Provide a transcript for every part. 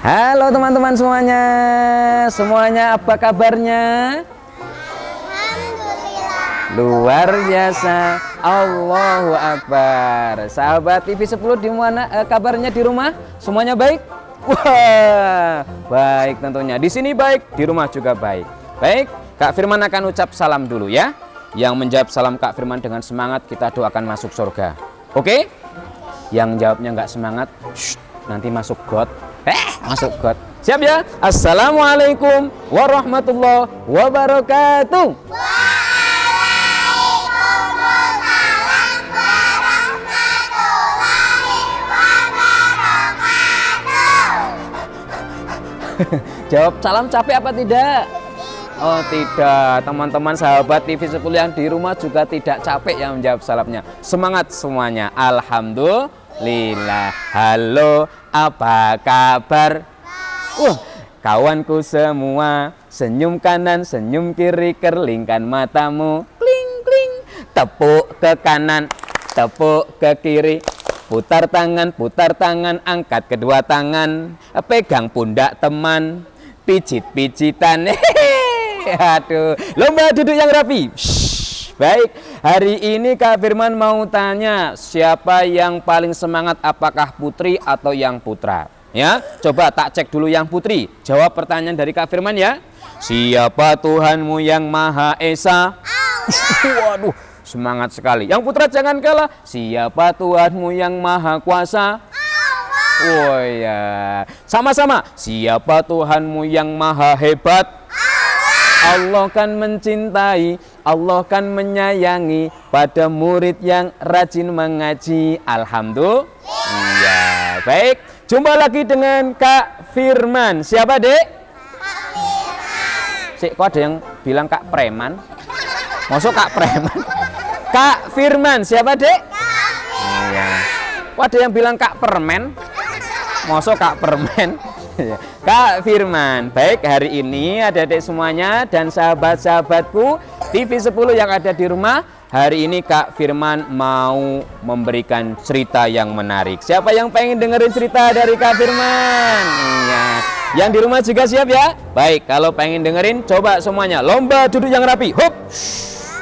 Halo teman-teman semuanya apa kabarnya? Alhamdulillah. Luar biasa. Allahu Akbar. Sahabat TV 10 di mana kabarnya di rumah? Semuanya baik? Wah, baik tentunya. Di sini baik, di rumah juga baik. Baik, Kak Firman akan ucap salam dulu ya. Yang menjawab salam Kak Firman dengan semangat kita doakan masuk surga. Oke? Yang jawabnya nggak semangat, nanti masuk got. Masuk got. Siap ya? Assalamualaikum warahmatullahi wabarakatuh. Waalaikumsalam warahmatullahi wabarakatuh. Jawab salam capek apa tidak? Oh tidak, teman-teman sahabat TV 10 yang di rumah juga tidak capek yang menjawab salamnya. Semangat semuanya. Alhamdulillah. Halo, apa kabar? Kawanku semua, senyum kanan, senyum kiri, kerlingkan matamu, kling kling. Tepuk ke kanan, tepuk ke kiri, putar tangan, angkat kedua tangan, pegang pundak teman, pijit-pijitan. Aduh, lomba duduk yang rapi. Baik, hari ini Kak Firman mau tanya, siapa yang paling semangat, apakah putri atau yang putra? Ya, coba tak cek dulu yang putri. Jawab pertanyaan dari Kak Firman ya. Siapa Tuhanmu yang Maha Esa? Waduh, semangat sekali. Yang putra jangan kalah. Siapa Tuhanmu yang Maha Kuasa? Oh ya, sama-sama. Siapa Tuhanmu yang Maha Hebat? Allah kan mencintai, Allah kan menyayangi pada murid yang rajin mengaji. Alhamdulillah. Ya, baik. Jumpa lagi dengan Kak Firman. Siapa, Dek? Kak Firman. Sik, kok ada yang bilang Kak Preman? Masuk Kak Preman? Kak Firman, siapa, Dek? Kak Firman. Iya. Kok ada yang bilang Kak Permen? Masuk Kak Permen? Kak Firman. Baik, hari ini adik-adik semuanya dan sahabat-sahabatku TV 10 yang ada di rumah. Hari ini Kak Firman mau memberikan cerita yang menarik. Siapa yang pengen dengerin cerita dari Kak Firman? Iya. Yang di rumah juga siap ya? Baik, kalau pengen dengerin coba semuanya lomba duduk yang rapi. Hup.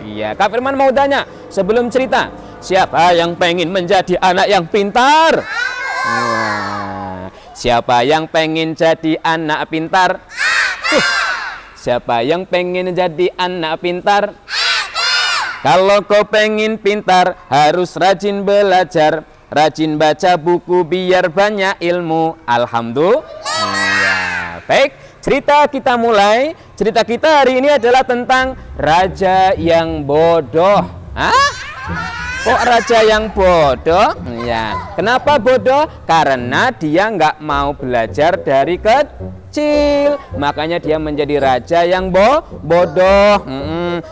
Iya, Kak Firman mau tanya sebelum cerita. Siapa yang pengen menjadi anak yang pintar? Wah. Siapa yang pengen jadi anak pintar? Siapa yang pengen jadi anak pintar? Kalau kau pengen pintar, harus rajin belajar, rajin baca buku biar banyak ilmu. Alhamdulillah. Ya, baik, cerita kita mulai. Cerita kita hari ini adalah tentang raja yang bodoh. Hah? Kok raja yang bodoh? Ya, kenapa bodoh? Karena dia nggak mau belajar dari kecil. Makanya dia menjadi raja yang bodoh.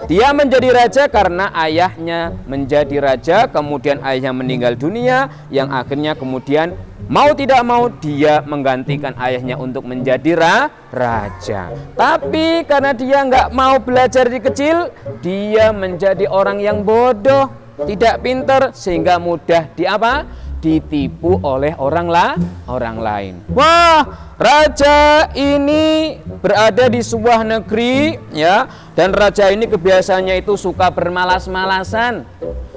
Dia menjadi raja karena ayahnya menjadi raja, kemudian ayahnya meninggal dunia, yang akhirnya kemudian mau tidak mau dia menggantikan ayahnya untuk menjadi raja. Tapi karena dia nggak mau belajar dari kecil, dia menjadi orang yang bodoh, tidak pintar, sehingga mudah ditipu oleh orang lain. Wah, raja ini berada di sebuah negeri ya, dan raja ini kebiasaannya itu suka bermalas-malasan.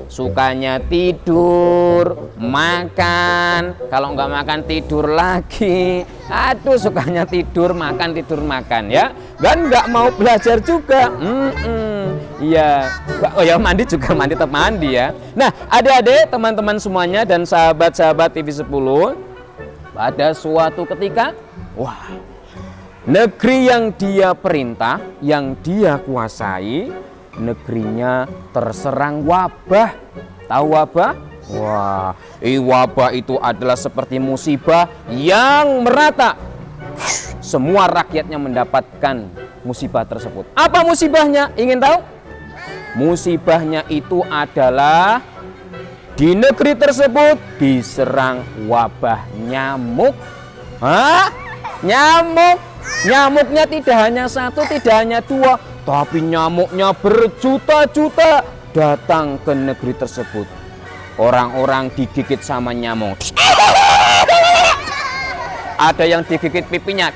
Sukanya tidur, makan, kalau nggak makan tidur lagi. Aduh, sukanya tidur makan ya. Dan nggak mau belajar juga. Iya, oh ya mandi juga tetap mandi ya. Nah, adik-adik, teman-teman semuanya dan sahabat-sahabat TV 10, pada suatu ketika, wah, negeri yang dia perintah, yang dia kuasai, negerinya terserang wabah. Tahu wabah? Wah, wabah itu adalah seperti musibah yang merata. Semua rakyatnya mendapatkan musibah tersebut. Apa musibahnya? Ingin tahu? Musibahnya itu adalah di negeri tersebut diserang wabah nyamuk. Hah? Nyamuk? Nyamuknya tidak hanya satu, tidak hanya dua, Tapi nyamuknya berjuta-juta datang ke negeri tersebut. Orang-orang digigit sama nyamuk. Ada yang digigit pipinya.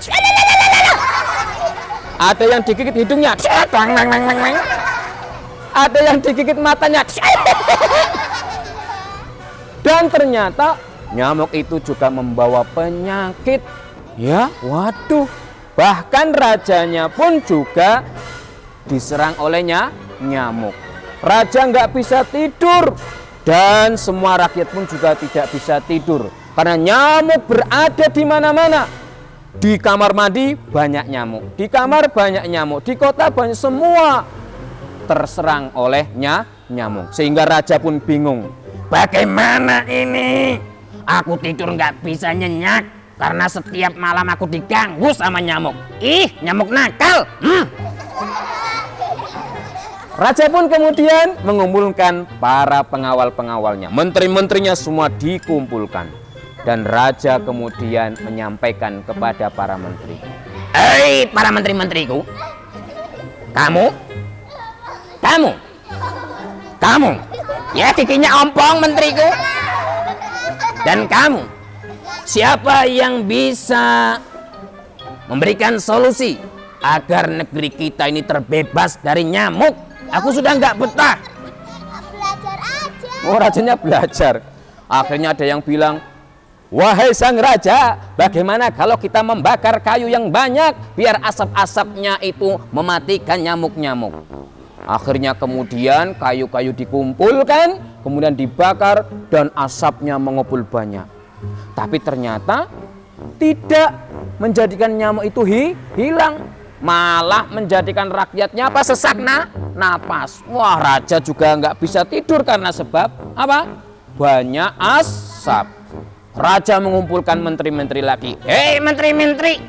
Ada yang digigit hidungnya. Ada yang digigit matanya. Dan ternyata nyamuk itu juga membawa penyakit. Ya, waduh. Bahkan rajanya pun juga diserang olehnya nyamuk. Raja nggak bisa tidur dan semua rakyat pun juga tidak bisa tidur karena nyamuk berada di mana-mana. Di kamar mandi banyak nyamuk, di kamar banyak nyamuk, di kota banyak, semua terserang olehnya nyamuk. Sehingga raja pun bingung. Bagaimana ini? Aku tidur nggak bisa nyenyak karena setiap malam aku diganggu sama nyamuk. Ih, nyamuk nakal. Raja pun kemudian mengumpulkan para pengawal-pengawalnya. Menteri-menterinya semua dikumpulkan. Dan raja kemudian menyampaikan kepada para menteri. Hei para menteri-menteriku. Kamu. Ya giginya ompong menteriku. Dan kamu. Siapa yang bisa memberikan solusi agar negeri kita ini terbebas dari nyamuk? Aku sudah nggak betah. Belajar aja. Oh, rajanya belajar. Akhirnya ada yang bilang, wahai sang raja, bagaimana kalau kita membakar kayu yang banyak biar asap-asapnya itu mematikan nyamuk-nyamuk. Akhirnya kemudian kayu-kayu dikumpulkan, kemudian dibakar dan asapnya mengepul banyak. Tapi ternyata tidak menjadikan nyamuk itu hilang. Malah menjadikan rakyatnya apa? Sesak napas. Wah, raja juga nggak bisa tidur karena sebab apa? Banyak asap. Raja mengumpulkan menteri-menteri lagi. Hei menteri-menteri,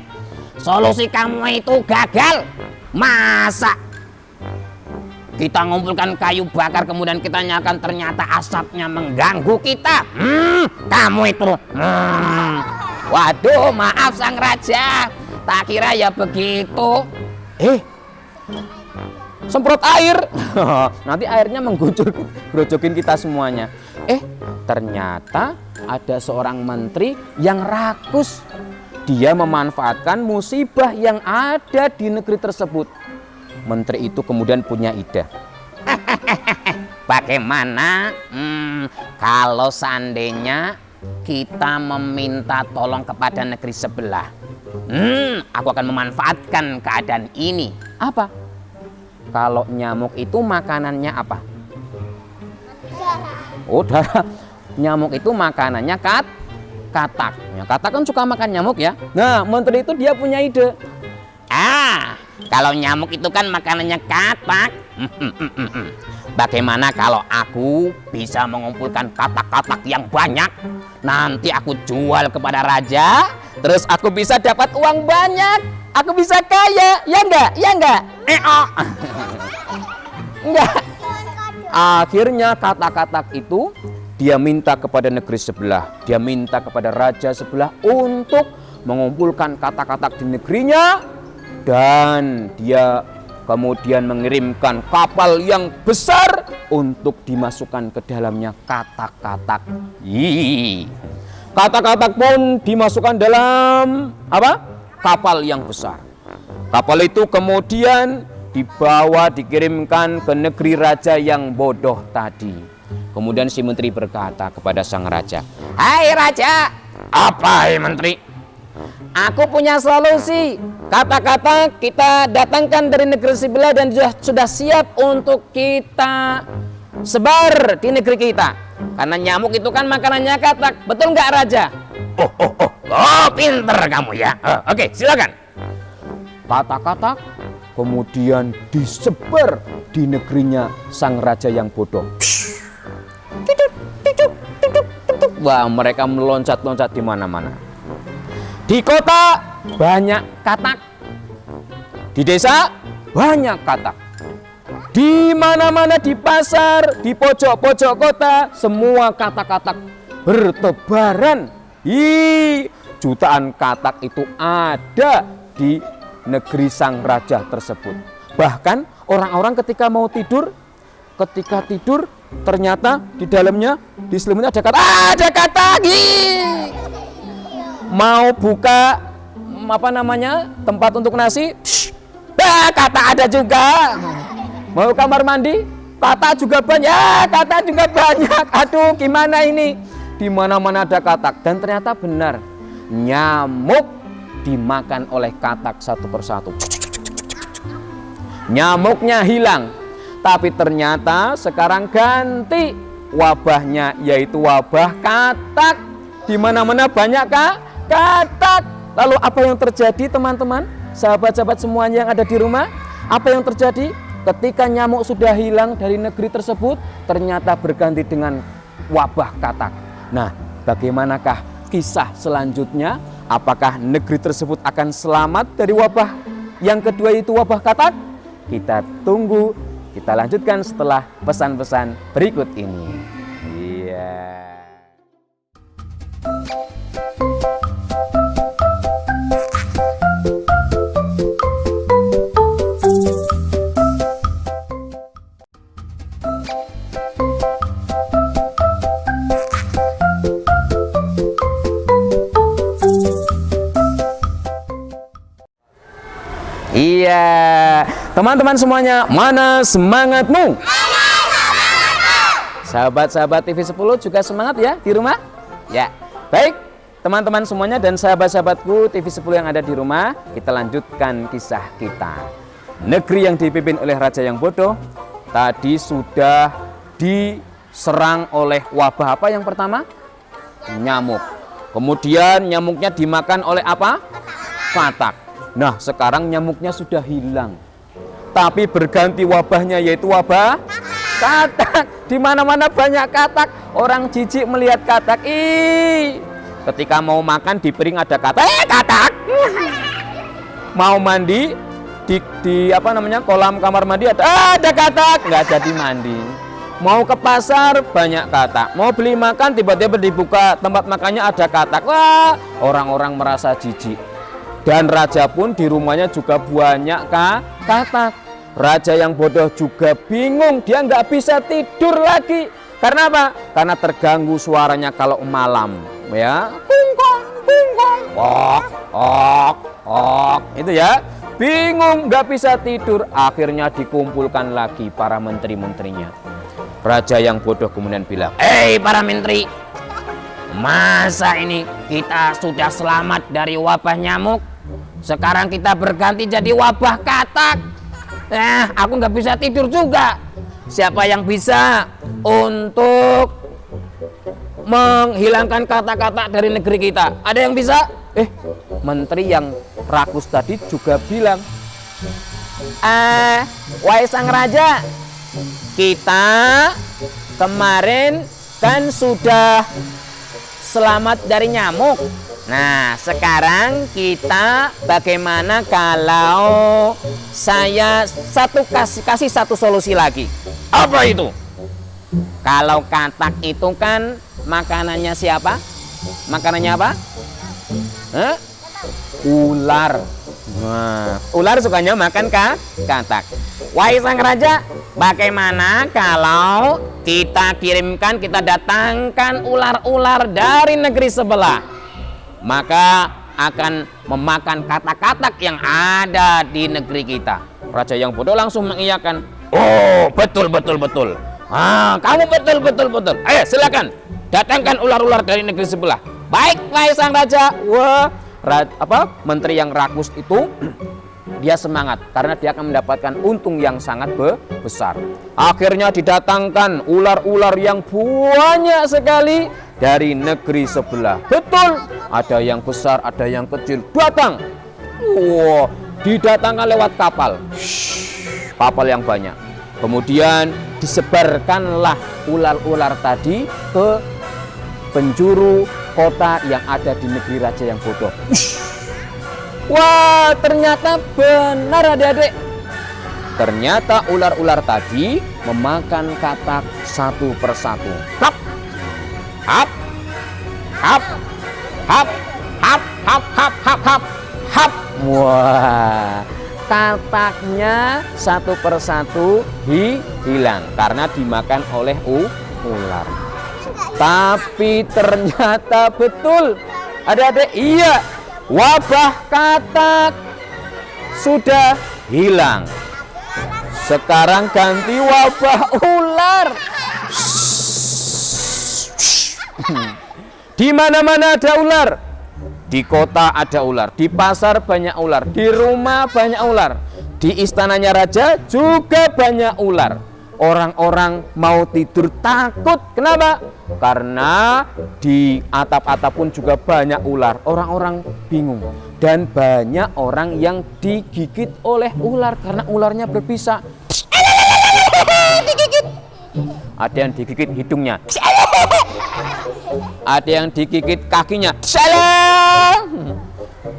solusi kamu itu gagal. Masa kita ngumpulkan kayu bakar kemudian kita nyalakan ternyata asapnya mengganggu kita? Kamu itu. Waduh, maaf sang raja. Tak kira ya begitu. Semprot air. Nanti airnya menggrojokin kita semuanya. Ternyata ada seorang menteri yang rakus. Dia memanfaatkan musibah yang ada di negeri tersebut. Menteri itu kemudian punya ide. Bagaimana kalau seandainya kita meminta tolong kepada negeri sebelah? Aku akan memanfaatkan keadaan ini. Apa? Kalau nyamuk itu makanannya apa? Oh, darah. Nyamuk itu makanannya katak. Ya, katak kan suka makan nyamuk ya. Nah, menteri itu dia punya ide. Kalau nyamuk itu kan makanannya katak. Bagaimana kalau aku bisa mengumpulkan katak-katak yang banyak? Nanti aku jual kepada raja, terus aku bisa dapat uang banyak. Aku bisa kaya, ya enggak? Ya enggak? Enggak. Akhirnya katak-katak itu dia minta kepada negeri sebelah. Dia minta kepada raja sebelah untuk mengumpulkan katak-katak di negerinya. Dan dia kemudian mengirimkan kapal yang besar untuk dimasukkan ke dalamnya katak-katak. Katak-katak pun dimasukkan dalam apa? Kapal yang besar. Kapal itu kemudian dikirimkan ke negeri raja yang bodoh tadi. Kemudian si menteri berkata kepada sang raja, "Hai raja." "Apa, hai menteri?" "Aku punya solusi. Kata-kata kita datangkan dari negeri sebelah dan sudah siap untuk kita sebar di negeri kita. Karena nyamuk itu kan makanannya katak. Betul nggak raja?" Oh, pinter kamu ya. Oke, silakan. Kata-kata kemudian disebar di negerinya sang raja yang bodoh. Wah, mereka meloncat-loncat di mana-mana. Di kota banyak katak. Di desa banyak katak. Di mana-mana, di pasar, di pojok-pojok kota, semua katak-katak bertebaran. Jutaan katak itu ada di negeri sang raja tersebut. Bahkan orang-orang ketika mau tidur, ternyata di dalamnya, di selimutnya ada katak. Mau buka tempat untuk nasi, katak ada juga. Mau kamar mandi, katak juga banyak. Aduh, gimana ini? Di mana-mana ada katak. Dan ternyata benar, nyamuk dimakan oleh katak satu persatu. Nyamuknya hilang. Tapi ternyata sekarang ganti wabahnya, yaitu wabah katak. Di mana-mana banyak katak. Lalu apa yang terjadi, teman-teman? Sahabat-sahabat semuanya yang ada di rumah, apa yang terjadi? Ketika nyamuk sudah hilang dari negeri tersebut, ternyata berganti dengan wabah katak. Nah, bagaimanakah kisah selanjutnya? Apakah negeri tersebut akan selamat dari wabah yang kedua, itu wabah katak? Kita tunggu, kita lanjutkan setelah pesan-pesan berikut ini. Iya. Iya, teman-teman semuanya, mana semangatmu? Sahabat-sahabat TV 10 juga semangat ya di rumah? Ya, baik teman-teman semuanya dan sahabat-sahabatku TV 10 yang ada di rumah, kita lanjutkan kisah kita. Negeri yang dipimpin oleh raja yang bodoh tadi sudah diserang oleh wabah apa yang pertama? Nyamuk. Kemudian nyamuknya dimakan oleh apa? Katak. Nah, sekarang nyamuknya sudah hilang, tapi berganti wabahnya, yaitu wabah katak. Di mana-mana banyak katak. Orang jijik melihat katak. Ketika mau makan di piring ada katak. Katak. Mau mandi di kolam kamar mandi ada katak. Nggak jadi mandi. Mau ke pasar banyak katak. Mau beli makan tiba-tiba dibuka tempat makannya ada katak. Wah, orang-orang merasa jijik. Dan raja pun di rumahnya juga banyak katak. Raja yang bodoh juga bingung, dia nggak bisa tidur lagi. Karena apa? Karena terganggu suaranya kalau malam, ya. Kungkong, kungkong, ok. Itu ya. Bingung, nggak bisa tidur. Akhirnya dikumpulkan lagi para menteri-menterinya. Raja yang bodoh kemudian bilang, para menteri, masa ini kita sudah selamat dari wabah nyamuk? Sekarang kita berganti jadi wabah katak. Aku nggak bisa tidur juga. Siapa yang bisa untuk menghilangkan kata-kata dari negeri kita? Ada yang bisa? Menteri yang rakus tadi juga bilang, wahai sang raja, kita kemarin kan sudah selamat dari nyamuk. Nah, sekarang kita bagaimana kalau saya kasih satu solusi lagi? Apa itu? Kalau katak itu kan makanannya siapa? Makanannya apa? Ular. Nah, ular sukanya makan katak. Wahai sang raja, bagaimana kalau kita datangkan ular-ular dari negeri sebelah? Maka akan memakan katak-katak yang ada di negeri kita. Raja yang bodoh langsung mengiyakan. Oh, betul. Kamu betul. Ayo silakan, datangkan ular-ular dari negeri sebelah. Baik, wahai sang raja. Wah, menteri yang rakus itu dia semangat karena dia akan mendapatkan untung yang sangat besar. Akhirnya didatangkan ular-ular yang banyak sekali dari negeri sebelah. Betul, ada yang besar, ada yang kecil. Datang. Didatangkan lewat kapal. Kapal yang banyak. Kemudian disebarkanlah ular-ular tadi ke penjuru kota yang ada di negeri raja yang bodoh. Wah, ternyata benar adik-adik. Ternyata ular-ular tadi memakan katak satu persatu. Hap. Hap. Hap. Hap. Hap. Hap. Hap. Hap. Hap. Hap. Wah. kataknya satu persatu hilang karena dimakan oleh ular. Tapi ternyata betul, adik-adik, iya, wabah katak sudah hilang. Sekarang ganti wabah ular. Di mana-mana ada ular. Di kota ada ular, di pasar banyak ular, di rumah banyak ular, di istananya raja juga banyak ular. Orang-orang mau tidur takut. Kenapa? Karena di atap-atap pun juga banyak ular. Orang-orang bingung. Dan banyak orang yang digigit oleh ular karena ularnya berbisa. Ada yang digigit hidungnya. Ada yang digigit kakinya.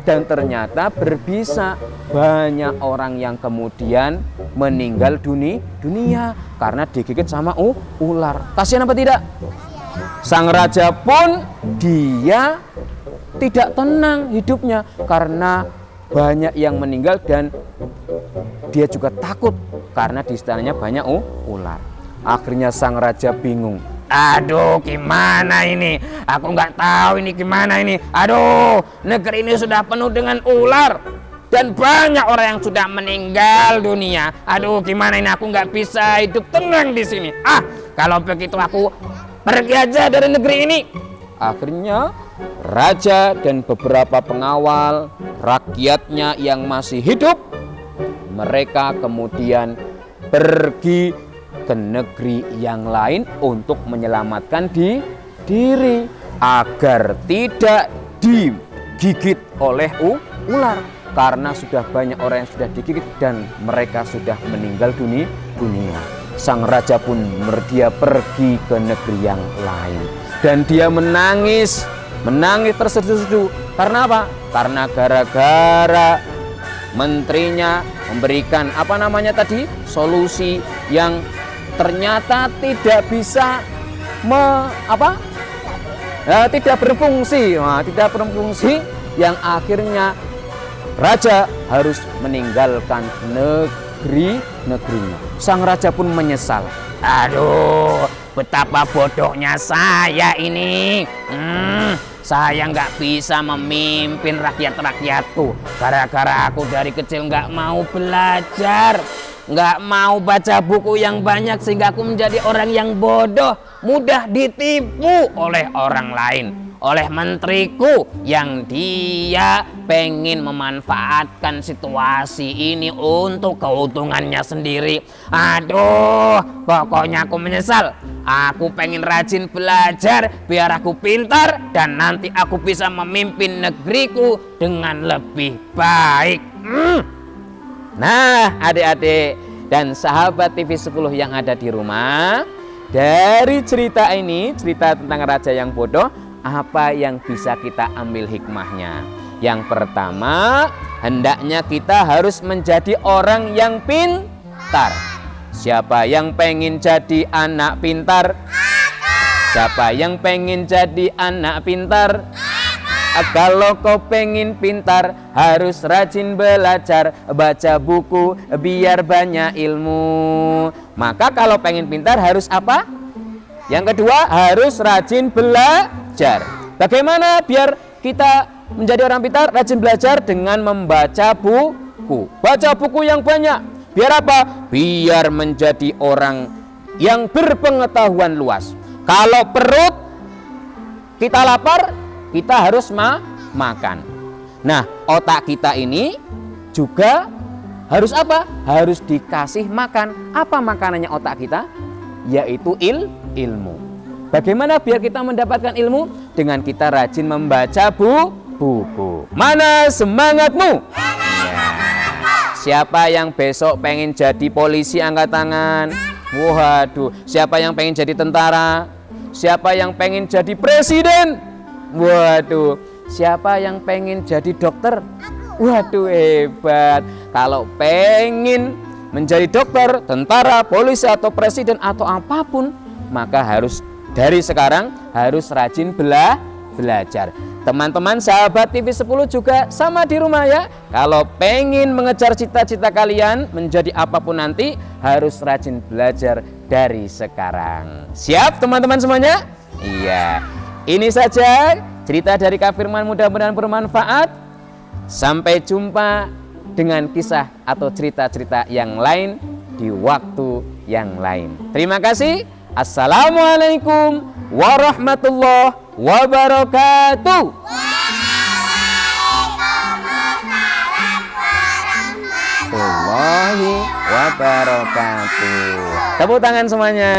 Dan ternyata berbisa. Banyak orang yang kemudian meninggal dunia karena digigit sama ular. Kasihan apa tidak? Sang raja pun dia tidak tenang hidupnya karena banyak yang meninggal dan dia juga takut karena di istananya banyak ular. Akhirnya sang raja bingung. Aduh, gimana ini? Aku nggak tahu ini gimana ini. Aduh, negeri ini sudah penuh dengan ular dan banyak orang yang sudah meninggal dunia. Aduh, gimana ini? Aku nggak bisa hidup tenang di sini. Kalau begitu aku pergi aja dari negeri ini. Akhirnya raja dan beberapa pengawal rakyatnya yang masih hidup, mereka kemudian pergi ke negeri yang lain untuk menyelamatkan diri agar tidak digigit oleh ular karena sudah banyak orang yang sudah digigit dan mereka sudah meninggal dunia. Sang raja pun dia pergi ke negeri yang lain dan dia menangis terseduh-seduh. Karena apa? Karena gara-gara menterinya memberikan solusi yang ternyata tidak bisa tidak berfungsi, yang akhirnya raja harus meninggalkan negerinya. Sang raja pun menyesal. Aduh, betapa bodohnya saya ini. Saya nggak bisa memimpin rakyat-rakyatku gara-gara aku dari kecil nggak mau belajar, nggak mau baca buku yang banyak sehingga aku menjadi orang yang bodoh, mudah ditipu oleh orang lain, oleh menteriku yang dia pengen memanfaatkan situasi ini untuk keuntungannya sendiri. Aduh, pokoknya aku menyesal. Aku pengen rajin belajar biar aku pintar dan nanti aku bisa memimpin negeriku dengan lebih baik. Nah, adik-adik dan sahabat TV 10 yang ada di rumah, dari cerita ini, cerita tentang raja yang bodoh, apa yang bisa kita ambil hikmahnya? Yang pertama, hendaknya kita harus menjadi orang yang pintar. Siapa yang pengen jadi anak pintar? Siapa yang pengen jadi anak pintar? Kalau kau pengen pintar, harus rajin belajar, baca buku biar banyak ilmu. Maka kalau pengen pintar harus apa? Yang kedua, harus rajin belajar. Bagaimana biar kita menjadi orang pintar? Rajin belajar dengan membaca buku. Baca buku yang banyak. Biar apa? Biar menjadi orang yang berpengetahuan luas. Kalau perut kita lapar, kita harus makan. Nah, otak kita ini juga harus apa? Harus dikasih makan. Apa makanannya otak kita? Yaitu ilmu. Bagaimana biar kita mendapatkan ilmu? Dengan kita rajin membaca buku. Mana semangatmu? Siapa yang besok pengen jadi polisi angkat tangan? Waduh, siapa yang pengen jadi tentara? Siapa yang pengen jadi presiden? Waduh, siapa yang pengen jadi dokter? Waduh, hebat. Kalau pengen menjadi dokter, tentara, polisi atau presiden atau apapun, maka harus dari sekarang harus rajin belajar. Teman-teman sahabat TV 10 juga sama di rumah ya. Kalau pengen mengejar cita-cita kalian menjadi apapun nanti, harus rajin belajar dari sekarang. Siap teman-teman semuanya? Iya. Ini saja cerita dari Kak Firman, mudah-mudahan bermanfaat. Sampai jumpa dengan kisah atau cerita-cerita yang lain di waktu yang lain. Terima kasih. Assalamualaikum warahmatullahi wabarakatuh. Warahmatullahi wabarakatuh. Tepuk tangan semuanya.